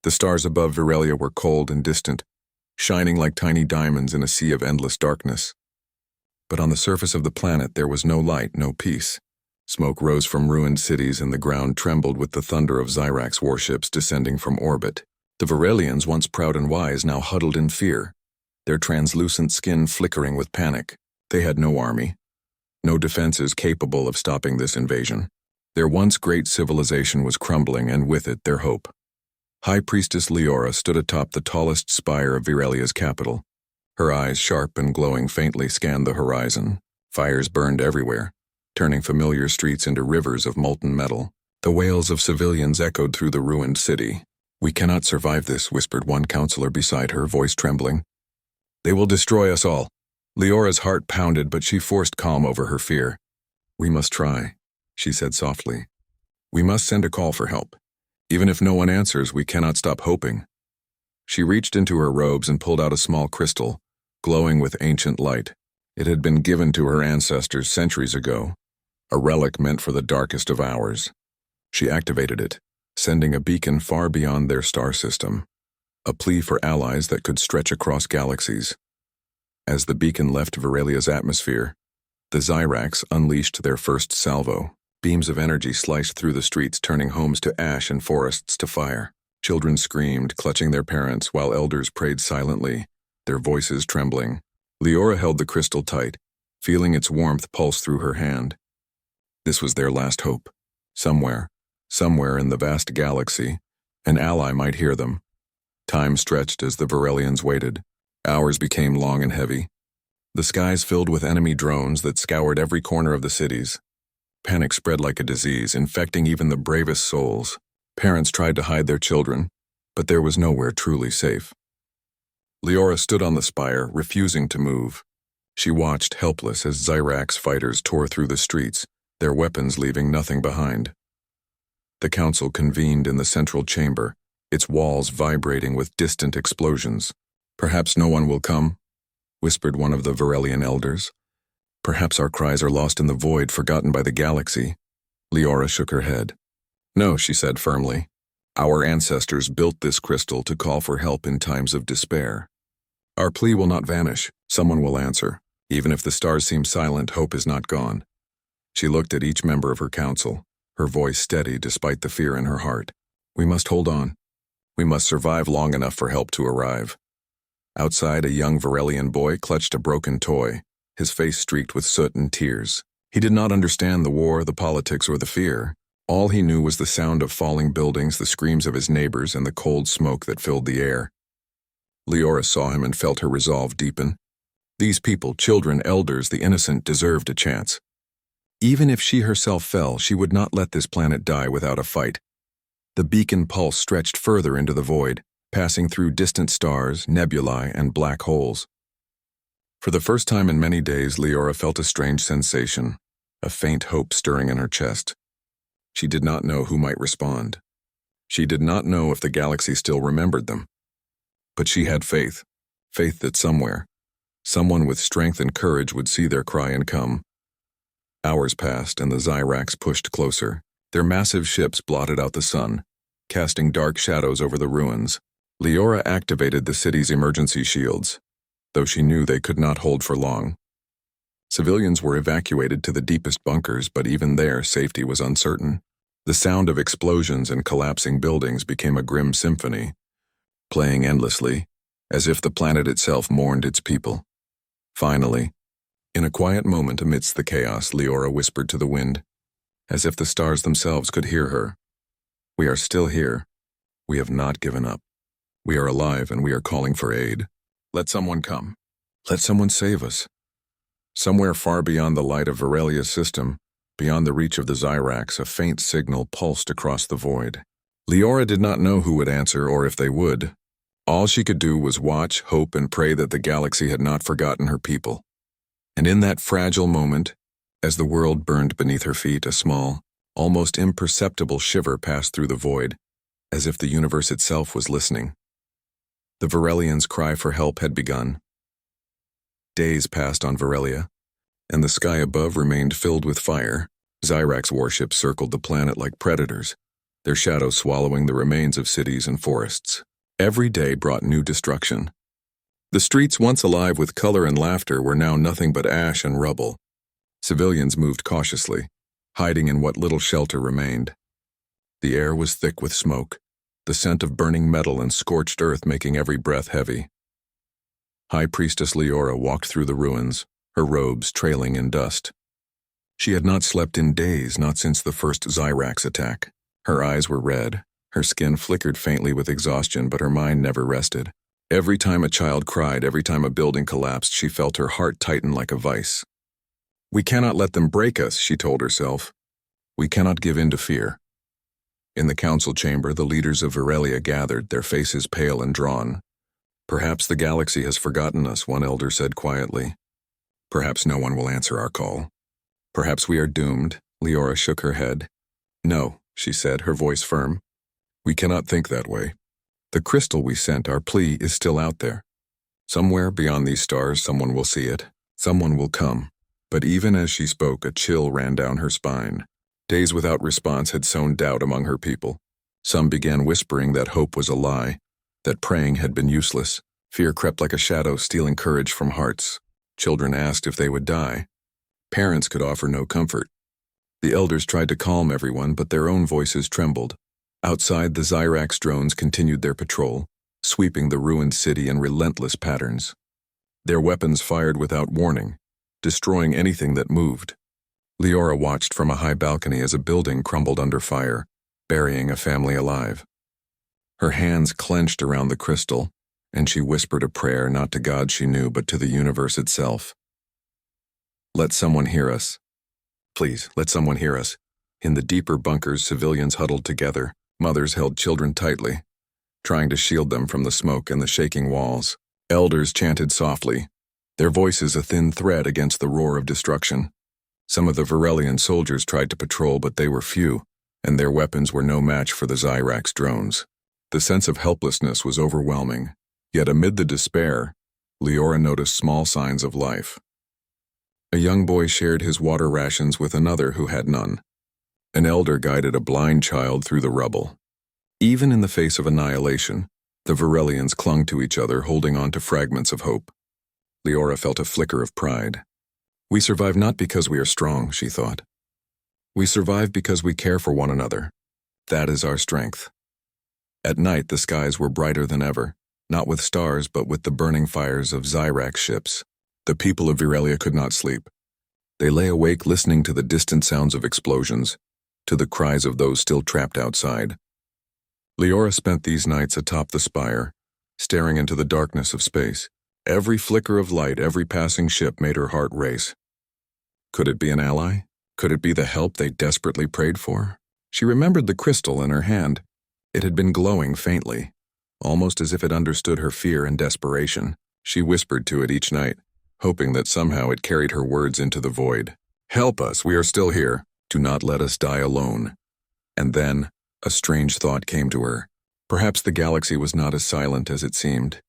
The stars above Virelia were cold and distant, shining like tiny diamonds in a sea of endless darkness. But on the surface of the planet there was no light, no peace. Smoke rose from ruined cities and the ground trembled with the thunder of Zyrax warships descending from orbit. The Virelians, once proud and wise, now huddled in fear, their translucent skin flickering with panic. They had no army, no defenses capable of stopping this invasion. Their once great civilization was crumbling, and with it their hope. High Priestess Leora stood atop the tallest spire of Virelia's capital. Her eyes, sharp and glowing, faintly scanned the horizon. Fires burned everywhere, turning familiar streets into rivers of molten metal. The wails of civilians echoed through the ruined city. "We cannot survive this," whispered one counselor beside her, voice trembling. "They will destroy us all." Leora's heart pounded, but she forced calm over her fear. "We must try," she said softly. "We must send a call for help. Even if no one answers, we cannot stop hoping." She reached into her robes and pulled out a small crystal, glowing with ancient light. It had been given to her ancestors centuries ago, a relic meant for the darkest of hours. She activated it, sending a beacon far beyond their star system, a plea for allies that could stretch across galaxies. As the beacon left Virelia's atmosphere, the Zyrax unleashed their first salvo. Beams of energy sliced through the streets, turning homes to ash and forests to fire. Children screamed, clutching their parents, while elders prayed silently, their voices trembling. Leora held the crystal tight, feeling its warmth pulse through her hand. This was their last hope. Somewhere in the vast galaxy, an ally might hear them. Time stretched as the Virelians waited. Hours became long and heavy. The skies filled with enemy drones that scoured every corner of the cities. Panic spread like a disease, infecting even the bravest souls. Parents tried to hide their children, but there was nowhere truly safe. Leora stood on the spire, refusing to move. She watched, helpless, as Zyrax fighters tore through the streets, their weapons leaving nothing behind. The council convened in the central chamber, its walls vibrating with distant explosions. "Perhaps no one will come," whispered one of the Virelian elders. "Perhaps our cries are lost in the void, forgotten by the galaxy." Leora shook her head. "No," she said firmly. "Our ancestors built this crystal to call for help in times of despair. Our plea will not vanish. Someone will answer. Even if the stars seem silent, hope is not gone." She looked at each member of her council, her voice steady despite the fear in her heart. "We must hold on. We must survive long enough for help to arrive." Outside, a young Virelian boy clutched a broken toy, his face streaked with soot and tears. He did not understand the war, the politics, or the fear. All he knew was the sound of falling buildings, the screams of his neighbors, and the cold smoke that filled the air. Leora saw him and felt her resolve deepen. These people, children, elders, the innocent, deserved a chance. Even if she herself fell, she would not let this planet die without a fight. The beacon pulse stretched further into the void, passing through distant stars, nebulae, and black holes. For the first time in many days, Leora felt a strange sensation, a faint hope stirring in her chest. She did not know who might respond. She did not know if the galaxy still remembered them. But she had faith that somewhere, someone with strength and courage would see their cry and come. Hours passed and the Zyrax pushed closer. Their massive ships blotted out the sun, casting dark shadows over the ruins. Leora activated the city's emergency shields, though she knew they could not hold for long. Civilians were evacuated to the deepest bunkers, but even there, safety was uncertain. The sound of explosions and collapsing buildings became a grim symphony, playing endlessly, as if the planet itself mourned its people. Finally, in a quiet moment amidst the chaos, Leora whispered to the wind, as if the stars themselves could hear her. "We are still here. We have not given up. We are alive and we are calling for aid. Let someone come. Let someone save us." Somewhere far beyond the light of Virelia's system, beyond the reach of the Zyrax, a faint signal pulsed across the void. Leora did not know who would answer or if they would. All she could do was watch, hope, and pray that the galaxy had not forgotten her people. And in that fragile moment, as the world burned beneath her feet, a small, almost imperceptible shiver passed through the void, as if the universe itself was listening. The Virelians' cry for help had begun. Days passed on Virelia, and the sky above remained filled with fire. Zyrax warships circled the planet like predators, their shadows swallowing the remains of cities and forests. Every day brought new destruction. The streets once alive with color and laughter were now nothing but ash and rubble. Civilians moved cautiously, hiding in what little shelter remained. The air was thick with smoke, the scent of burning metal and scorched earth making every breath heavy. High Priestess Leora walked through the ruins, her robes trailing in dust. She had not slept in days, not since the first Xyrax attack. Her eyes were red, her skin flickered faintly with exhaustion, but her mind never rested. Every time a child cried, every time a building collapsed, she felt her heart tighten like a vice. We cannot let them break us, she told herself. We cannot give in to fear. In the council chamber, the leaders of Virelia gathered, their faces pale and drawn. Perhaps the galaxy has forgotten us, one elder said quietly. Perhaps no one will answer our call. Perhaps we are doomed, Leora shook her head. No, she said, her voice firm. We cannot think that way. The crystal we sent, our plea, is still out there. Somewhere beyond these stars, someone will see it. Someone will come. But even as she spoke, a chill ran down her spine. Days without response had sown doubt among her people. Some began whispering that hope was a lie, that praying had been useless. Fear crept like a shadow, stealing courage from hearts. Children asked if they would die. Parents could offer no comfort. The elders tried to calm everyone, but their own voices trembled. Outside, the Xyrax drones continued their patrol, sweeping the ruined city in relentless patterns. Their weapons fired without warning, destroying anything that moved. Leora watched from a high balcony as a building crumbled under fire, burying a family alive. Her hands clenched around the crystal, and she whispered a prayer not to God she knew, but to the universe itself. Let someone hear us. Please, let someone hear us. In the deeper bunkers, civilians huddled together. Mothers held children tightly, trying to shield them from the smoke and the shaking walls. Elders chanted softly, their voices a thin thread against the roar of destruction. Some of the Virelian soldiers tried to patrol, but they were few, and their weapons were no match for the Xyrax drones. The sense of helplessness was overwhelming. Yet amid the despair, Leora noticed small signs of life. A young boy shared his water rations with another who had none. An elder guided a blind child through the rubble. Even in the face of annihilation, the Virelians clung to each other, holding on to fragments of hope. Leora felt a flicker of pride. We survive not because we are strong, she thought. We survive because we care for one another. That is our strength. At night, the skies were brighter than ever, not with stars, but with the burning fires of Xyrax ships. The people of Virelia could not sleep. They lay awake listening to the distant sounds of explosions, to the cries of those still trapped outside. Leora spent these nights atop the spire, staring into the darkness of space. Every flicker of light, every passing ship made her heart race. Could it be an ally? Could it be the help they desperately prayed for? She remembered the crystal in her hand. It had been glowing faintly, almost as if it understood her fear and desperation. She whispered to it each night, hoping that somehow it carried her words into the void. Help us, we are still here. Do not let us die alone. And then, a strange thought came to her. Perhaps the galaxy was not as silent as it seemed.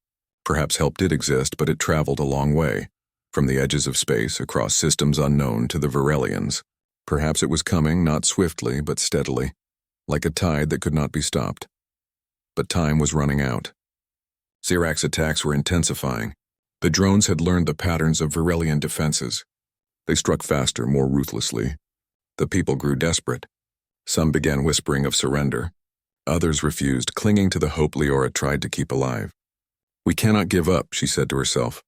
Perhaps help did exist, but it traveled a long way, from the edges of space, across systems unknown to the Virelians. Perhaps it was coming, not swiftly, but steadily, like a tide that could not be stopped. But time was running out. Xyrax attacks were intensifying. The drones had learned the patterns of Virelian defenses. They struck faster, more ruthlessly. The people grew desperate. Some began whispering of surrender. Others refused, clinging to the hope Leora tried to keep alive. We cannot give up, she said to herself.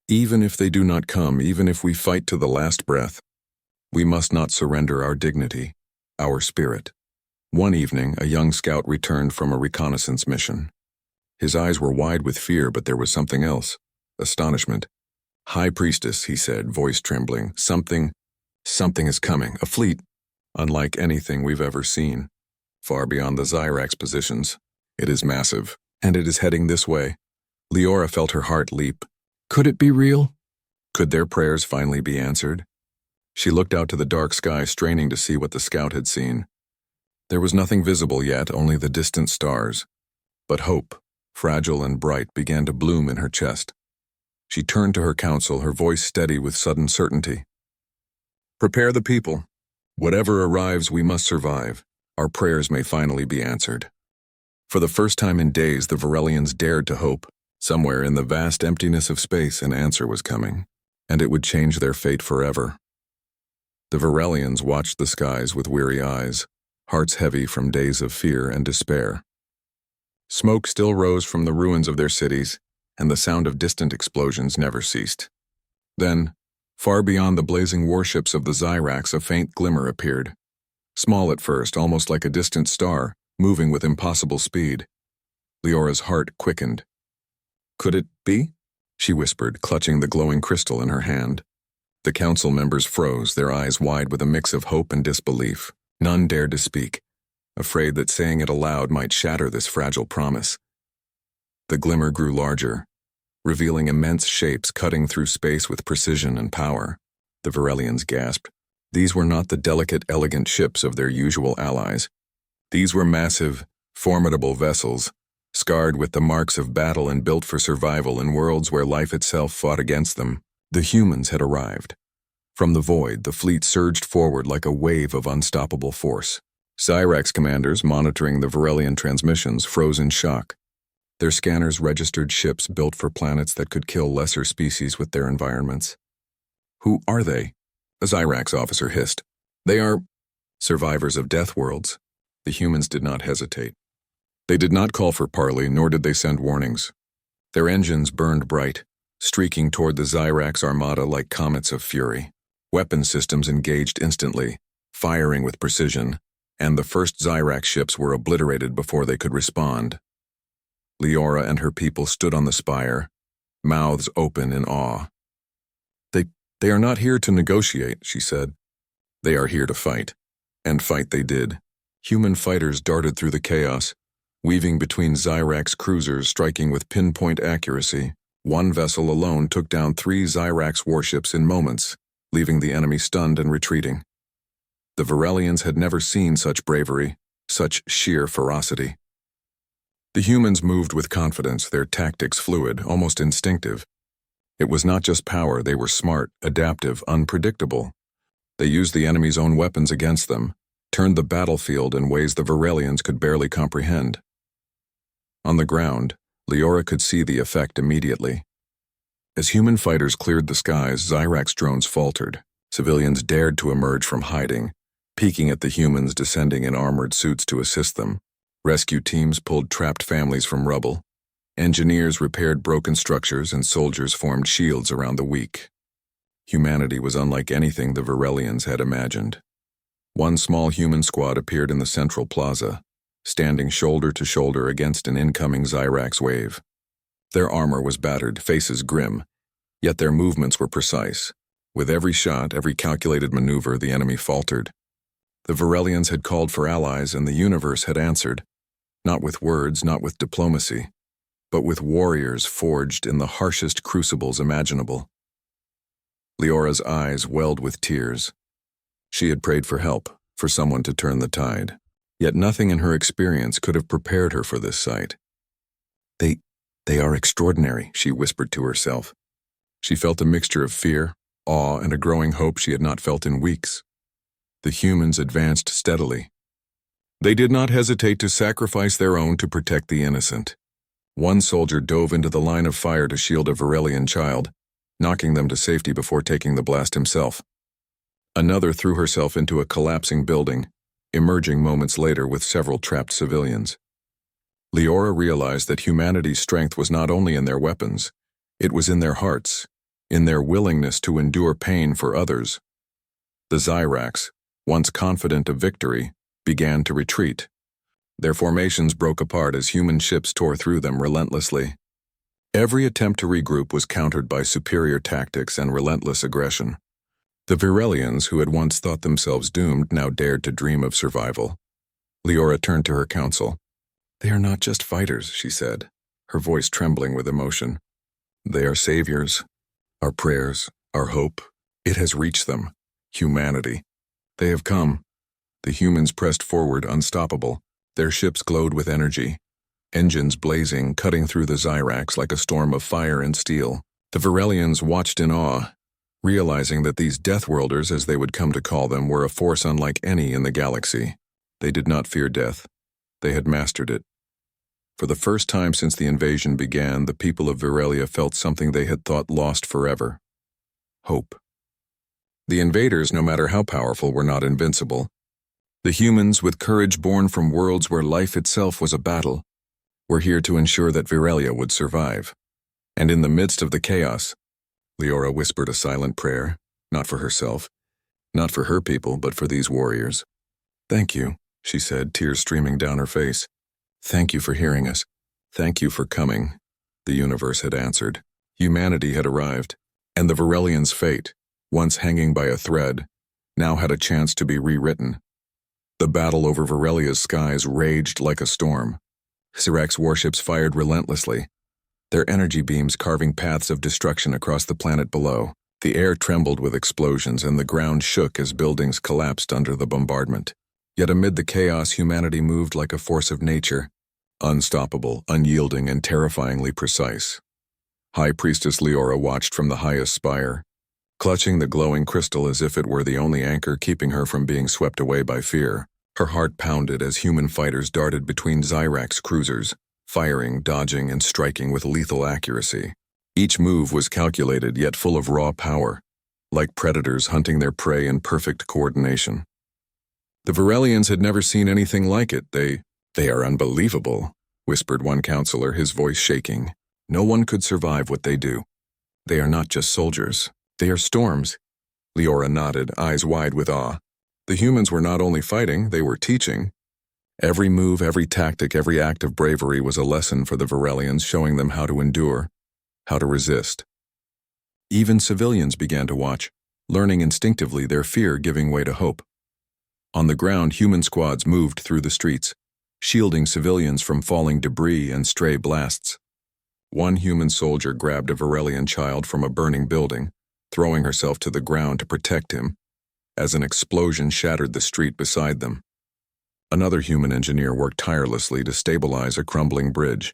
Even if they do not come, even if we fight to the last breath, we must not surrender our dignity, our spirit. One evening, a young scout returned from a reconnaissance mission. His eyes were wide with fear, but there was something else, astonishment. High Priestess, he said, voice trembling, something is coming, a fleet, unlike anything we've ever seen, far beyond the Xyrax positions. It is massive, and it is heading this way. Leora felt her heart leap. Could it be real? Could their prayers finally be answered? She looked out to the dark sky, straining to see what the scout had seen. There was nothing visible yet, only the distant stars. But hope, fragile and bright, began to bloom in her chest. She turned to her council, her voice steady with sudden certainty. Prepare the people. Whatever arrives, we must survive. Our prayers may finally be answered. For the first time in days, the Varelians dared to hope. Somewhere in the vast emptiness of space, an answer was coming, and it would change their fate forever. The Varelians watched the skies with weary eyes, hearts heavy from days of fear and despair. Smoke still rose from the ruins of their cities, and the sound of distant explosions never ceased. Then, far beyond the blazing warships of the Zyrax, a faint glimmer appeared. Small at first, almost like a distant star, moving with impossible speed. Leora's heart quickened. "Could it be?" she whispered, clutching the glowing crystal in her hand. The council members froze, their eyes wide with a mix of hope and disbelief. None dared to speak, afraid that saying it aloud might shatter this fragile promise. The glimmer grew larger, revealing immense shapes cutting through space with precision and power. The Varelians gasped. These were not the delicate, elegant ships of their usual allies. These were massive, formidable vessels, scarred with the marks of battle and built for survival in worlds where life itself fought against them. The humans had arrived. From the void, the fleet surged forward like a wave of unstoppable force. Zyrax commanders monitoring the Varelian transmissions froze in shock. Their scanners registered ships built for planets that could kill lesser species with their environments. "Who are they?" a Zyrax officer hissed. "They are survivors of Deathworlds." The humans did not hesitate. They did not call for parley, nor did they send warnings. Their engines burned bright, streaking toward the Zyrax armada like comets of fury. Weapon systems engaged instantly, firing with precision, and the first Zyrax ships were obliterated before they could respond. Leora and her people stood on the spire, mouths open in awe. They are not here to negotiate," she said. "They are here to fight." And fight they did. Human fighters darted through the chaos, weaving between Zyrax cruisers, striking with pinpoint accuracy. One vessel alone took down 3 Zyrax warships in moments, leaving the enemy stunned and retreating. The Varelians had never seen such bravery, such sheer ferocity. The humans moved with confidence, their tactics fluid, almost instinctive. It was not just power, they were smart, adaptive, unpredictable. They used the enemy's own weapons against them, turned the battlefield in ways the Varelians could barely comprehend. On the ground, Leora could see the effect immediately. As human fighters cleared the skies, Zyrax drones faltered. Civilians dared to emerge from hiding, peeking at the humans descending in armored suits to assist them. Rescue teams pulled trapped families from rubble. Engineers repaired broken structures, and soldiers formed shields around the weak. Humanity was unlike anything the Varelians had imagined. One small human squad appeared in the central plaza, standing shoulder to shoulder against an incoming Zyrax wave. Their armor was battered, faces grim, yet their movements were precise. With every shot, every calculated maneuver, the enemy faltered. The Varelians had called for allies, and the universe had answered, not with words, not with diplomacy, but with warriors forged in the harshest crucibles imaginable. Leora's eyes welled with tears. She had prayed for help, for someone to turn the tide, yet nothing in her experience could have prepared her for this sight. They are extraordinary," she whispered to herself. She felt a mixture of fear, awe, and a growing hope she had not felt in weeks. The humans advanced steadily. They did not hesitate to sacrifice their own to protect the innocent. One soldier dove into the line of fire to shield a Varelian child, knocking them to safety before taking the blast himself. Another threw herself into a collapsing building, emerging moments later with several trapped civilians. Leora realized that humanity's strength was not only in their weapons, it was in their hearts, in their willingness to endure pain for others. The Zyrax, once confident of victory, began to retreat. Their formations broke apart as human ships tore through them relentlessly. Every attempt to regroup was countered by superior tactics and relentless aggression. The Varelians, who had once thought themselves doomed, now dared to dream of survival. Leora turned to her council. "They are not just fighters," she said, her voice trembling with emotion. "They are saviors. Our prayers, our hope, it has reached them. Humanity. They have come." The humans pressed forward, unstoppable. Their ships glowed with energy, engines blazing, cutting through the Zyrax like a storm of fire and steel. The Varelians watched in awe, realizing that these Deathworlders, as they would come to call them, were a force unlike any in the galaxy. They did not fear death. They had mastered it. For the first time since the invasion began, the people of Virelia felt something they had thought lost forever: hope. The invaders, no matter how powerful, were not invincible. The humans, with courage born from worlds where life itself was a battle, were here to ensure that Virelia would survive. And in the midst of the chaos, Leora whispered a silent prayer, not for herself, not for her people, but for these warriors. "Thank you," she said, tears streaming down her face. "Thank you for hearing us. Thank you for coming." The universe had answered. Humanity had arrived, and the Virelians' fate, once hanging by a thread, now had a chance to be rewritten. The battle over Virelia's skies raged like a storm. Syrax warships fired relentlessly, their energy beams carving paths of destruction across the planet below. The air trembled with explosions, and the ground shook as buildings collapsed under the bombardment. Yet amid the chaos, humanity moved like a force of nature, unstoppable, unyielding, and terrifyingly precise. High Priestess Leora watched from the highest spire, clutching the glowing crystal as if it were the only anchor keeping her from being swept away by fear. Her heart pounded as human fighters darted between Zyrax cruisers, firing, dodging, and striking with lethal accuracy. Each move was calculated yet full of raw power, like predators hunting their prey in perfect coordination. The Virelians had never seen anything like it. They are unbelievable," whispered one counselor, his voice shaking. "No one could survive what they do. They are not just soldiers. They are storms." Leora nodded, eyes wide with awe. The humans were not only fighting, they were teaching. Every move, every tactic, every act of bravery was a lesson for the Virelians, showing them how to endure, how to resist. Even civilians began to watch, learning instinctively, their fear giving way to hope. On the ground, human squads moved through the streets, shielding civilians from falling debris and stray blasts. One human soldier grabbed a Virelian child from a burning building, throwing herself to the ground to protect him, as an explosion shattered the street beside them. Another human engineer worked tirelessly to stabilize a crumbling bridge,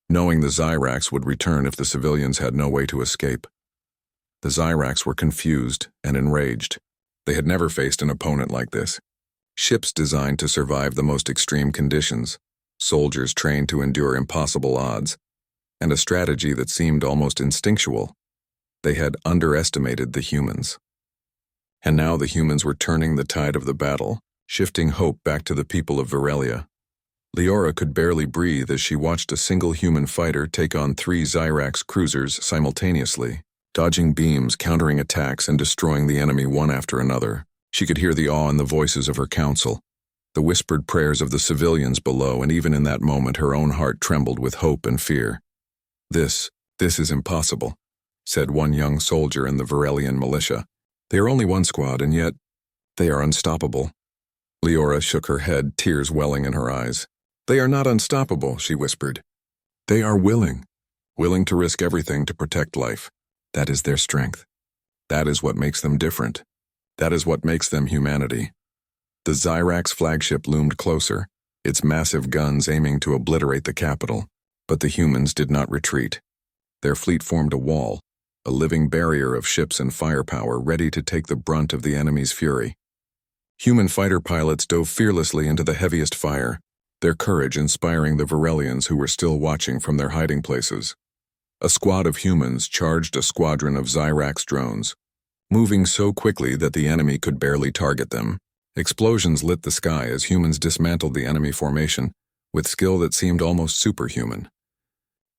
knowing the Zyrax would return if the civilians had no way to escape. The Zyrax were confused and enraged. They had never faced an opponent like this. Ships designed to survive the most extreme conditions, soldiers trained to endure impossible odds, and a strategy that seemed almost instinctual. They had underestimated the humans. And now the humans were turning the tide of the battle, shifting hope back to the people of Virelia. Leora could barely breathe as she watched a single human fighter take on 3 Zyrax cruisers simultaneously, dodging beams, countering attacks, and destroying the enemy one after another. She could hear the awe in the voices of her council, the whispered prayers of the civilians below, and even in that moment her own heart trembled with hope and fear. This is impossible," said one young soldier in the Virelian militia. "They are only one squad, and yet they are unstoppable." Leora shook her head, tears welling in her eyes. "They are not unstoppable," she whispered. "They are willing to risk everything to protect life. That is their strength. That is what makes them different. That is what makes them humanity." The Zyrax flagship loomed closer, its massive guns aiming to obliterate the capital. But the humans did not retreat. Their fleet formed a wall, a living barrier of ships and firepower ready to take the brunt of the enemy's fury. Human fighter pilots dove fearlessly into the heaviest fire, their courage inspiring the Virelians who were still watching from their hiding places. A squad of humans charged a squadron of Zyrax drones, moving so quickly that the enemy could barely target them. Explosions lit the sky as humans dismantled the enemy formation, with skill that seemed almost superhuman.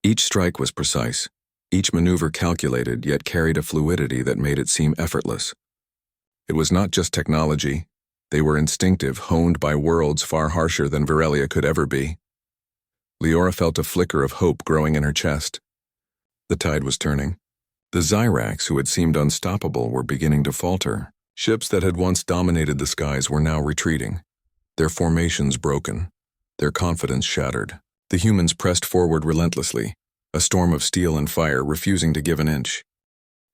Each strike was precise, each maneuver calculated, yet carried a fluidity that made it seem effortless. It was not just technology. They were instinctive, honed by worlds far harsher than Virelia could ever be. Leora felt a flicker of hope growing in her chest. The tide was turning. The Zyrax, who had seemed unstoppable, were beginning to falter. Ships that had once dominated the skies were now retreating, their formations broken, their confidence shattered. The humans pressed forward relentlessly, a storm of steel and fire, refusing to give an inch.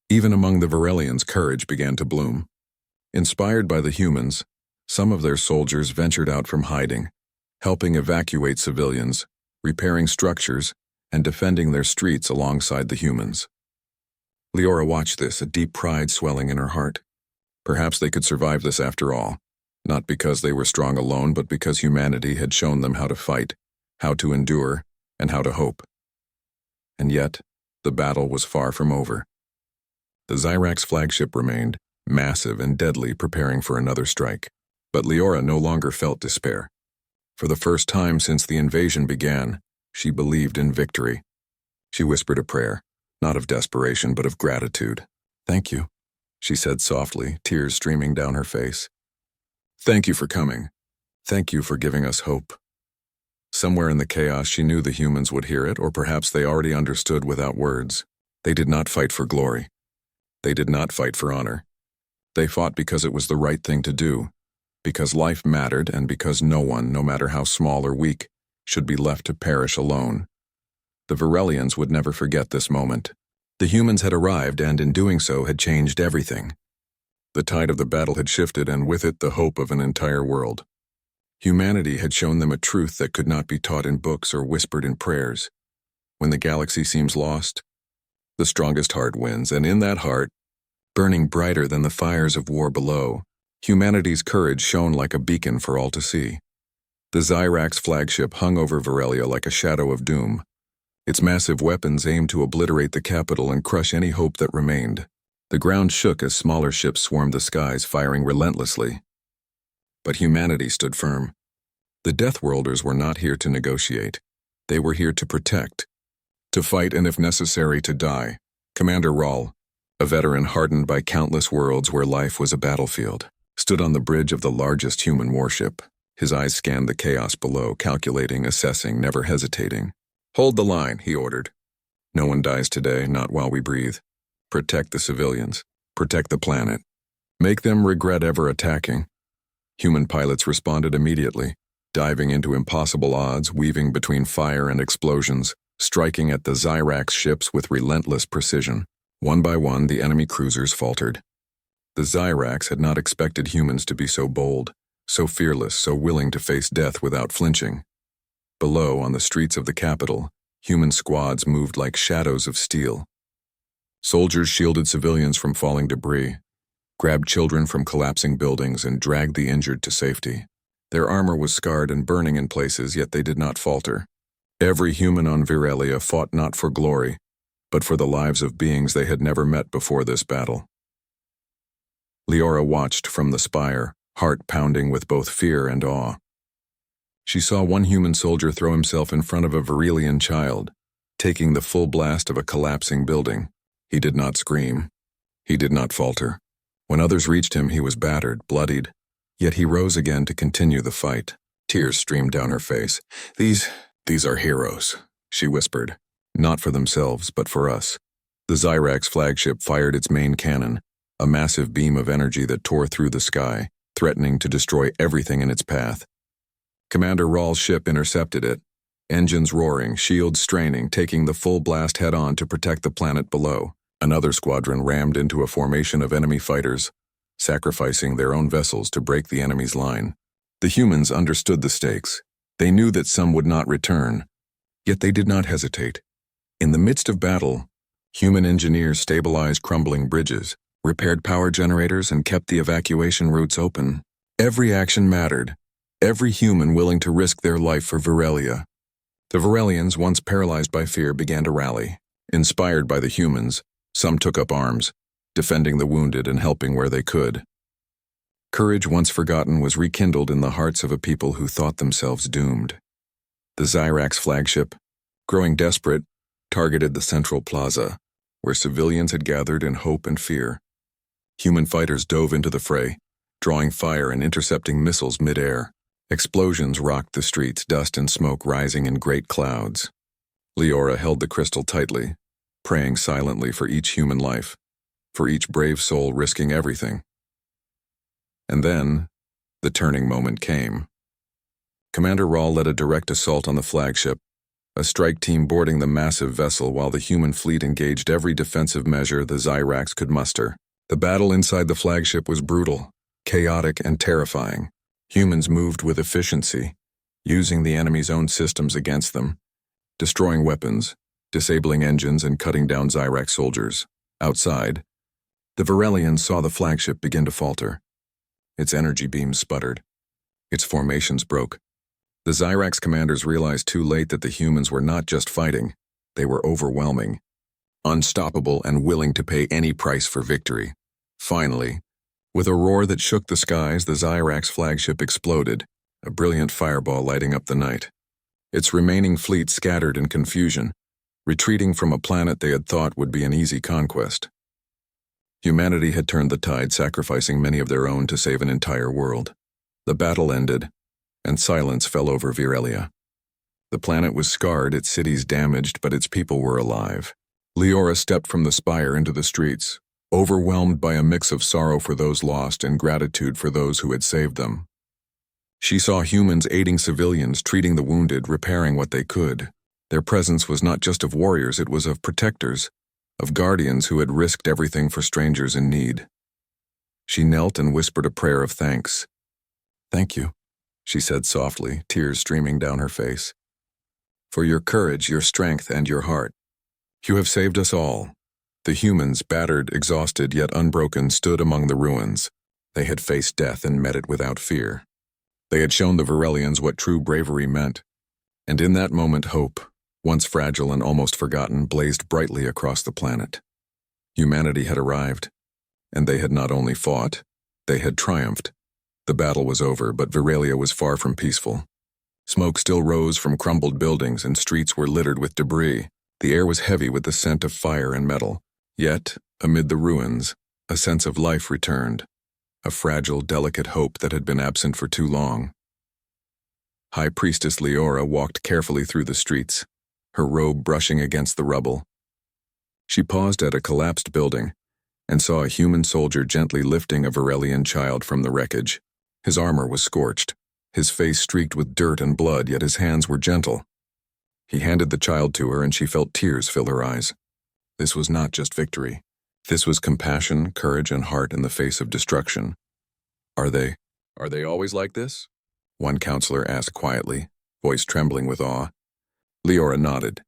Even among the Virelians, courage began to bloom. Inspired by the humans, some of their soldiers ventured out from hiding, helping evacuate civilians, repairing structures, and defending their streets alongside the humans. Leora watched this, a deep pride swelling in her heart. Perhaps they could survive this after all. not because they were strong alone, but because humanity had shown them how to fight, how to endure, and how to hope. And yet, the battle was far from over. The Zyrax flagship remained, massive and deadly, preparing for another strike. But Leora no longer felt despair. For the first time since the invasion began, she believed in victory. She whispered a prayer, not of desperation but of gratitude. "Thank you," she said softly, tears streaming down her face. "Thank you for coming. Thank you for giving us hope." Somewhere in the chaos she knew the humans would hear it, or perhaps they already understood without words. They did not fight for glory. They did not fight for honor. They fought because it was the right thing to do, because life mattered, and because no one, no matter how small or weak, should be left to perish alone. The Varelians would never forget this moment. The humans had arrived, and in doing so had changed everything. The tide of the battle had shifted, and with it the hope of an entire world. Humanity had shown them a truth that could not be taught in books or whispered in prayers. When the galaxy seems lost, the strongest heart wins, and in that heart, burning brighter than the fires of war below, humanity's courage shone like a beacon for all to see. The Zyrax flagship hung over Varelia like a shadow of doom. Its massive weapons aimed to obliterate the capital and crush any hope that remained. The ground shook as smaller ships swarmed the skies, firing relentlessly. But humanity stood firm. The Deathworlders were not here to negotiate. They were here to protect, to fight, and if necessary, to die. Commander Rahl, a veteran hardened by countless worlds where life was a battlefield, stood on the bridge of the largest human warship. His eyes scanned the chaos below, calculating, assessing, never hesitating. "Hold the line," he ordered. "No one dies today, not while we breathe. Protect the civilians. Protect the planet. Make them regret ever attacking." Human pilots responded immediately, diving into impossible odds, weaving between fire and explosions, striking at the Zyrax ships with relentless precision. One by one, the enemy cruisers faltered. The Zyrax had not expected humans to be so bold, so fearless, so willing to face death without flinching. Below, on the streets of the capital, human squads moved like shadows of steel. Soldiers shielded civilians from falling debris, grabbed children from collapsing buildings, and dragged the injured to safety. Their armor was scarred and burning in places, yet they did not falter. Every human on Varelia fought not for glory, but for the lives of beings they had never met before this battle. Leora watched from the spire, heart pounding with both fear and awe. She saw one human soldier throw himself in front of a Varelian child, taking the full blast of a collapsing building. He did not scream. He did not falter. When others reached him, he was battered, bloodied. Yet he rose again to continue the fight. Tears streamed down her face. These are heroes," she whispered. "Not for themselves, but for us." The Zyrax flagship fired its main cannon, a massive beam of energy that tore through the sky, threatening to destroy everything in its path. Commander Rahl's ship intercepted it, engines roaring, shields straining, taking the full blast head-on to protect the planet below. Another squadron rammed into a formation of enemy fighters, sacrificing their own vessels to break the enemy's line. The humans understood the stakes. They knew that some would not return, yet they did not hesitate. In the midst of battle, human engineers stabilized crumbling bridges, repaired power generators, and kept the evacuation routes open. Every action mattered. Every human willing to risk their life for Varelia. The Varelians, once paralyzed by fear, began to rally. Inspired by the humans, some took up arms, defending the wounded and helping where they could. Courage once forgotten was rekindled in the hearts of a people who thought themselves doomed. The Zyrax flagship, growing desperate, targeted the central plaza, where civilians had gathered in hope and fear. Human fighters dove into the fray, drawing fire and intercepting missiles mid-air. Explosions rocked the streets, dust and smoke rising in great clouds. Leora held the crystal tightly, praying silently for each human life, for each brave soul risking everything. And then, the turning moment came. Commander Rahl led a direct assault on the flagship, a strike team boarding the massive vessel while the human fleet engaged every defensive measure the Zyrax could muster. The battle inside the flagship was brutal, chaotic, and terrifying. Humans moved with efficiency, using the enemy's own systems against them, destroying weapons, disabling engines, and cutting down Zyrax soldiers. Outside, the Varelians saw the flagship begin to falter. Its energy beams sputtered. Its formations broke. The Zyrax commanders realized too late that the humans were not just fighting, they were overwhelming, unstoppable and willing to pay any price for victory. Finally, with a roar that shook the skies, the Zyrax flagship exploded, a brilliant fireball lighting up the night. Its remaining fleet scattered in confusion, retreating from a planet they had thought would be an easy conquest. Humanity had turned the tide, sacrificing many of their own to save an entire world. The battle ended, and silence fell over Virelia. The planet was scarred, its cities damaged, but its people were alive. Leora stepped from the spire into the streets, overwhelmed by a mix of sorrow for those lost and gratitude for those who had saved them. She saw humans aiding civilians, treating the wounded, repairing what they could. Their presence was not just of warriors, it was of protectors, of guardians who had risked everything for strangers in need. She knelt and whispered a prayer of thanks. "Thank you," she said softly, tears streaming down her face. "For your courage, your strength, and your heart. You have saved us all." The humans, battered, exhausted, yet unbroken, stood among the ruins. They had faced death and met it without fear. They had shown the Virelians what true bravery meant. And in that moment, hope, once fragile and almost forgotten, blazed brightly across the planet. Humanity had arrived, and they had not only fought, they had triumphed. The battle was over, but Virelia was far from peaceful. Smoke still rose from crumbled buildings, and streets were littered with debris. The air was heavy with the scent of fire and metal. Yet, amid the ruins, a sense of life returned, a fragile, delicate hope that had been absent for too long. High Priestess Leora walked carefully through the streets, her robe brushing against the rubble. She paused at a collapsed building and saw a human soldier gently lifting a Virelian child from the wreckage. His armor was scorched, his face streaked with dirt and blood, yet his hands were gentle. He handed the child to her, and she felt tears fill her eyes. This was not just victory. This was compassion, courage, and heart in the face of destruction. Are they always like this?" one counselor asked quietly, voice trembling with awe. Leora nodded.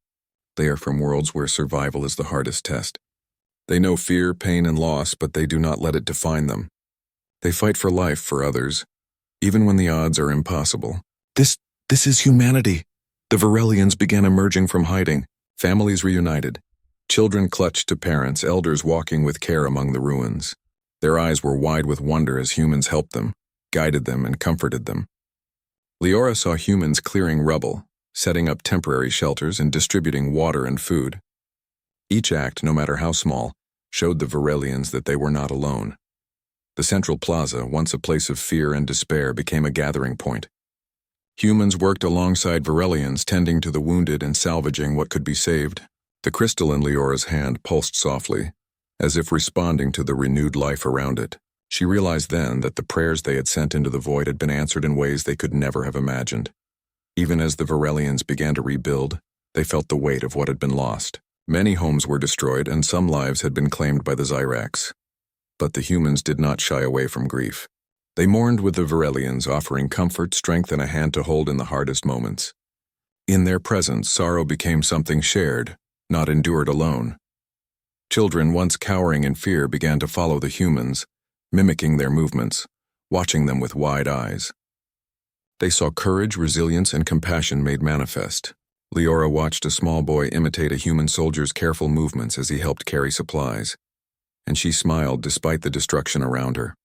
"They are from worlds where survival is the hardest test. They know fear, pain, and loss, but they do not let it define them. They fight for life for others, even when the odds are impossible." This is humanity." The Virelians began emerging from hiding, families reunited. Children clutched to parents, elders walking with care among the ruins. Their eyes were wide with wonder as humans helped them, guided them, and comforted them. Leora saw humans clearing rubble, setting up temporary shelters, and distributing water and food. Each act, no matter how small, showed the Virelians that they were not alone. The central plaza, once a place of fear and despair, became a gathering point. Humans worked alongside Virelians, tending to the wounded and salvaging what could be saved. The crystal in Leora's hand pulsed softly, as if responding to the renewed life around it. She realized then that the prayers they had sent into the void had been answered in ways they could never have imagined. Even as the Virelians began to rebuild, they felt the weight of what had been lost. Many homes were destroyed, and some lives had been claimed by the Zyrax. But the humans did not shy away from grief. They mourned with the Virelians, offering comfort, strength, and a hand to hold in the hardest moments. In their presence, sorrow became something shared, not endured alone. Children, once cowering in fear, began to follow the humans, mimicking their movements, watching them with wide eyes. They saw courage, resilience, and compassion made manifest. Leora watched a small boy imitate a human soldier's careful movements as he helped carry supplies, and she smiled despite the destruction around her.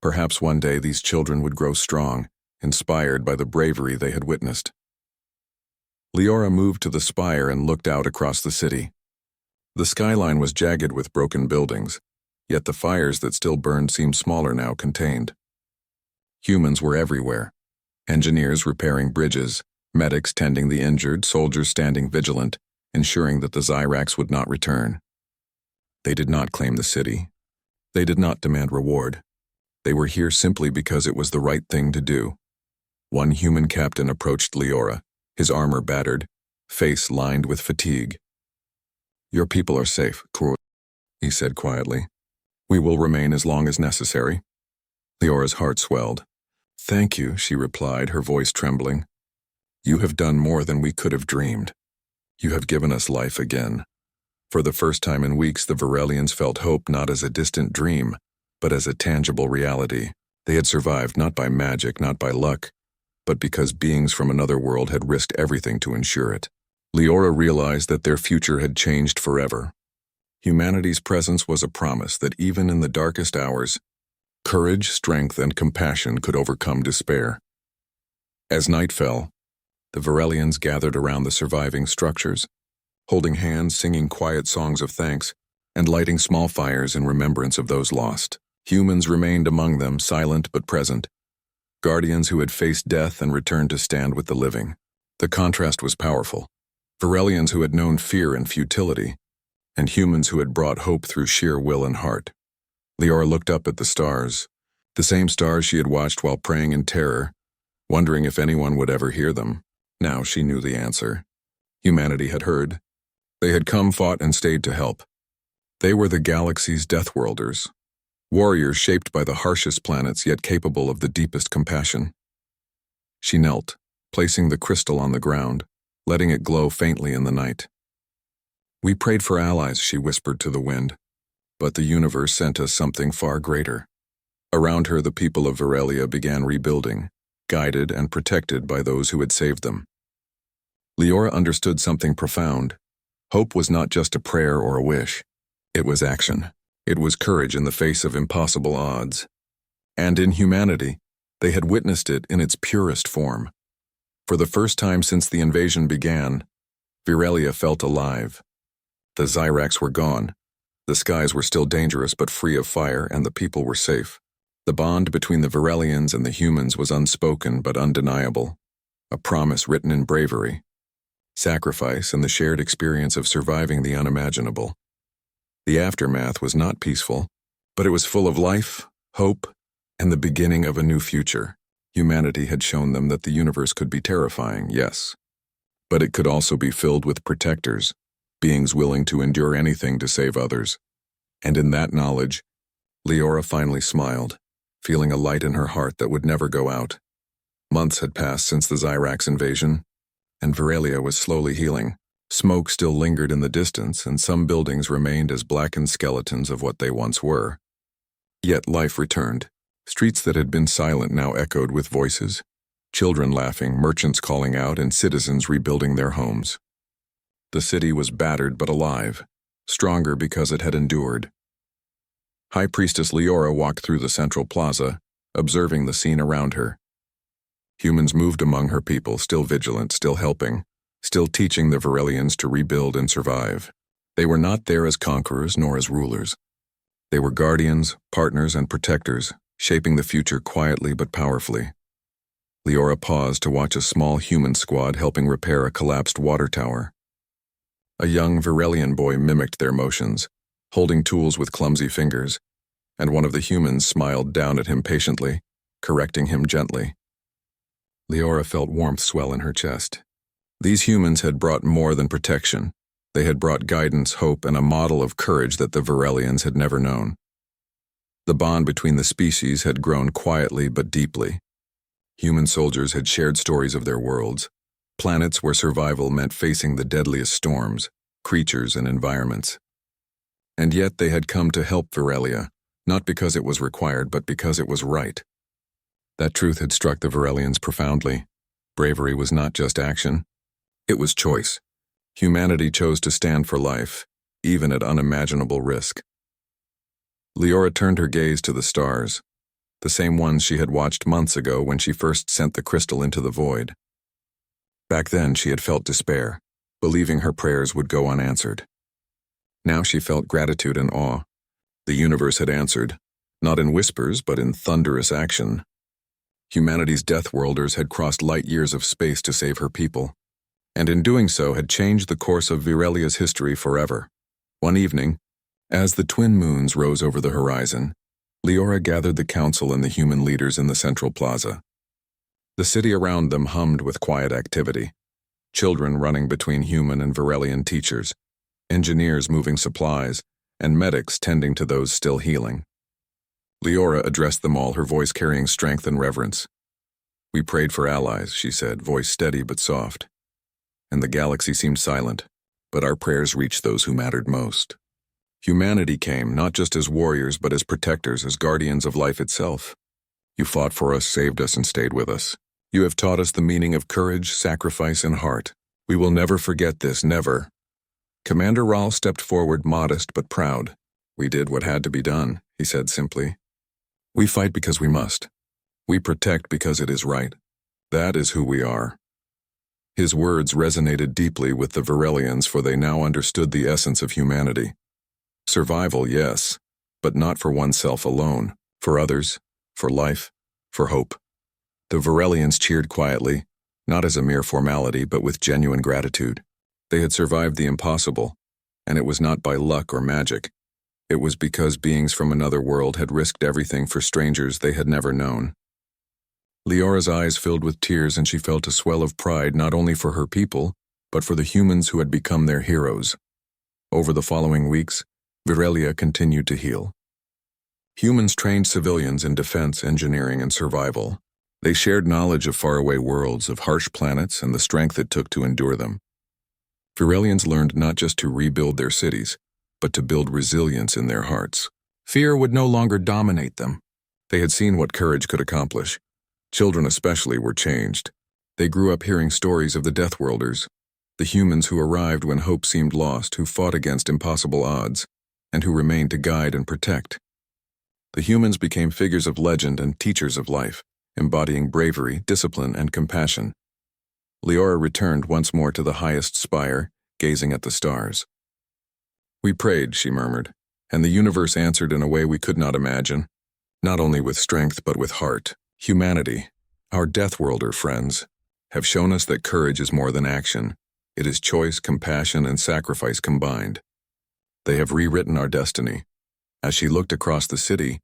Perhaps one day these children would grow strong, inspired by the bravery they had witnessed. Leora moved to the spire and looked out across the city. The skyline was jagged with broken buildings, yet the fires that still burned seemed smaller now, contained. Humans were everywhere. Engineers repairing bridges, medics tending the injured, soldiers standing vigilant, ensuring that the Zyrax would not return. They did not claim the city. They did not demand reward. They were here simply because it was the right thing to do. One human captain approached Leora, his armor battered, face lined with fatigue. "Your people are safe, Krull," he said quietly. "We will remain as long as necessary." Leora's heart swelled. "Thank you," she replied, her voice trembling. "You have done more than we could have dreamed. You have given us life again." For the first time in weeks, the Virelians felt hope not as a distant dream, but as a tangible reality. They had survived not by magic, not by luck, but because beings from another world had risked everything to ensure it. Leora realized that their future had changed forever. Humanity's presence was a promise that even in the darkest hours, courage, strength, and compassion could overcome despair. As night fell, the Varelians gathered around the surviving structures, holding hands, singing quiet songs of thanks, and lighting small fires in remembrance of those lost. Humans remained among them, silent but present, guardians who had faced death and returned to stand with the living. The contrast was powerful. Varelians who had known fear and futility, and humans who had brought hope through sheer will and heart. Leora looked up at the stars, the same stars she had watched while praying in terror, wondering if anyone would ever hear them. Now she knew the answer. Humanity had heard. They had come, fought, and stayed to help. They were the galaxy's Deathworlders, warriors shaped by the harshest planets yet capable of the deepest compassion. She knelt, placing the crystal on the ground, letting it glow faintly in the night. "We prayed for allies," she whispered to the wind, "but the universe sent us something far greater." Around her, the people of Varelia began rebuilding, guided and protected by those who had saved them. Leora understood something profound. Hope was not just a prayer or a wish. It was action. It was courage in the face of impossible odds. And in humanity, they had witnessed it in its purest form. For the first time since the invasion began, Varelia felt alive. The Zyrax were gone. The skies were still dangerous but free of fire, and the people were safe. The bond between the Varelians and the humans was unspoken but undeniable, a promise written in bravery, sacrifice, and the shared experience of surviving the unimaginable. The aftermath was not peaceful, but it was full of life, hope, and the beginning of a new future. Humanity had shown them that the universe could be terrifying, yes, but it could also be filled with protectors, beings willing to endure anything to save others. And in that knowledge, Leora finally smiled, feeling a light in her heart that would never go out. Months had passed since the Zyrax invasion, and Varelia was slowly healing. Smoke still lingered in the distance, and some buildings remained as blackened skeletons of what they once were. Yet life returned. Streets that had been silent now echoed with voices, children laughing, merchants calling out, and citizens rebuilding their homes. The city was battered but alive, stronger because it had endured. High Priestess Leora walked through the central plaza, observing the scene around her. Humans moved among her people, still vigilant, still helping, still teaching the Varelians to rebuild and survive. They were not there as conquerors nor as rulers. They were guardians, partners, and protectors, shaping the future quietly but powerfully. Leora paused to watch a small human squad helping repair a collapsed water tower. A young Varelian boy mimicked their motions, holding tools with clumsy fingers, and one of the humans smiled down at him patiently, correcting him gently. Leora felt warmth swell in her chest. These humans had brought more than protection. They had brought guidance, hope, and a model of courage that the Varelians had never known. The bond between the species had grown quietly but deeply. Human soldiers had shared stories of their worlds, planets where survival meant facing the deadliest storms, creatures, and environments. And yet they had come to help Varelia, not because it was required, but because it was right. That truth had struck the Varelians profoundly. Bravery was not just action. It was choice. Humanity chose to stand for life, even at unimaginable risk. Leora turned her gaze to the stars, the same ones she had watched months ago when she first sent the crystal into the void. Back then she had felt despair, believing her prayers would go unanswered. Now she felt gratitude and awe. The universe had answered, not in whispers but in thunderous action. Humanity's Deathworlders had crossed light years of space to save her people, and in doing so had changed the course of Varelia's history forever. One evening, as the twin moons rose over the horizon, Leora gathered the council and the human leaders in the central plaza. The city around them hummed with quiet activity, children running between human and Varelian teachers, engineers moving supplies, and medics tending to those still healing. Leora addressed them all, her voice carrying strength and reverence. "We prayed for allies," she said, voice steady but soft. "And the galaxy seemed silent, but our prayers reached those who mattered most. Humanity came, not just as warriors, but as protectors, as guardians of life itself. You fought for us, saved us, and stayed with us. You have taught us the meaning of courage, sacrifice, and heart. We will never forget this, never." Commander Rahl stepped forward, modest but proud. "We did what had to be done," he said simply. "We fight because we must. We protect because it is right. That is who we are." His words resonated deeply with the Varelians, for they now understood the essence of humanity. Survival, yes, but not for oneself alone, for others, for life, for hope. The Varelians cheered quietly, not as a mere formality, but with genuine gratitude. They had survived the impossible, and it was not by luck or magic. It was because beings from another world had risked everything for strangers they had never known. Leora's eyes filled with tears, and she felt a swell of pride not only for her people, but for the humans who had become their heroes. Over the following weeks, Virelia continued to heal. Humans trained civilians in defense, engineering, and survival. They shared knowledge of faraway worlds, of harsh planets, and the strength it took to endure them. Virelians learned not just to rebuild their cities, but to build resilience in their hearts. Fear would no longer dominate them. They had seen what courage could accomplish. Children especially were changed. They grew up hearing stories of the Deathworlders, the humans who arrived when hope seemed lost, who fought against impossible odds, and who remained to guide and protect. The humans became figures of legend and teachers of life, embodying bravery, discipline, and compassion. Leora returned once more to the highest spire, gazing at the stars. "We prayed," she murmured, "and the universe answered in a way we could not imagine, not only with strength but with heart. Humanity, our Deathworlder friends, have shown us that courage is more than action. It is choice, compassion, and sacrifice combined. They have rewritten our destiny." As she looked across the city,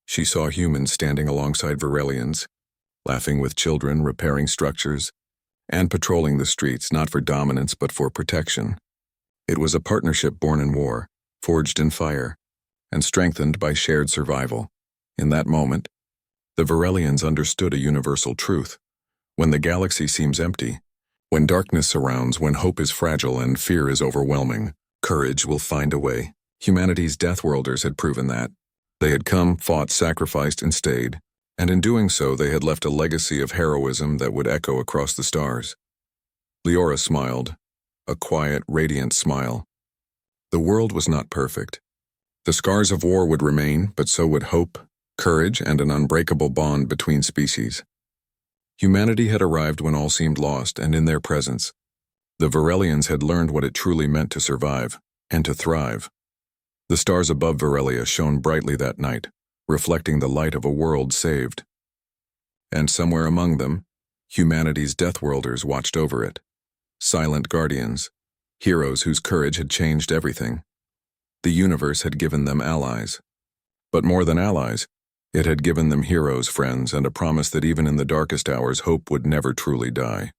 she saw humans standing alongside Varelians, laughing with children, repairing structures, and patrolling the streets, not for dominance but for protection. It was a partnership born in war, forged in fire, and strengthened by shared survival. In that moment, the Varelians understood a universal truth. When the galaxy seems empty, when darkness surrounds, when hope is fragile and fear is overwhelming, courage will find a way. Humanity's Deathworlders had proven that. They had come, fought, sacrificed, and stayed, and in doing so they had left a legacy of heroism that would echo across the stars. Leora smiled, a quiet, radiant smile. The world was not perfect. The scars of war would remain, but so would hope, courage, and an unbreakable bond between species. Humanity had arrived when all seemed lost, and in their presence, the Varelians had learned what it truly meant to survive and to thrive. The stars above Virelia shone brightly that night, reflecting the light of a world saved. And somewhere among them, humanity's Deathworlders watched over it. Silent guardians, heroes whose courage had changed everything. The universe had given them allies. But more than allies, it had given them heroes, friends, and a promise that even in the darkest hours hope would never truly die.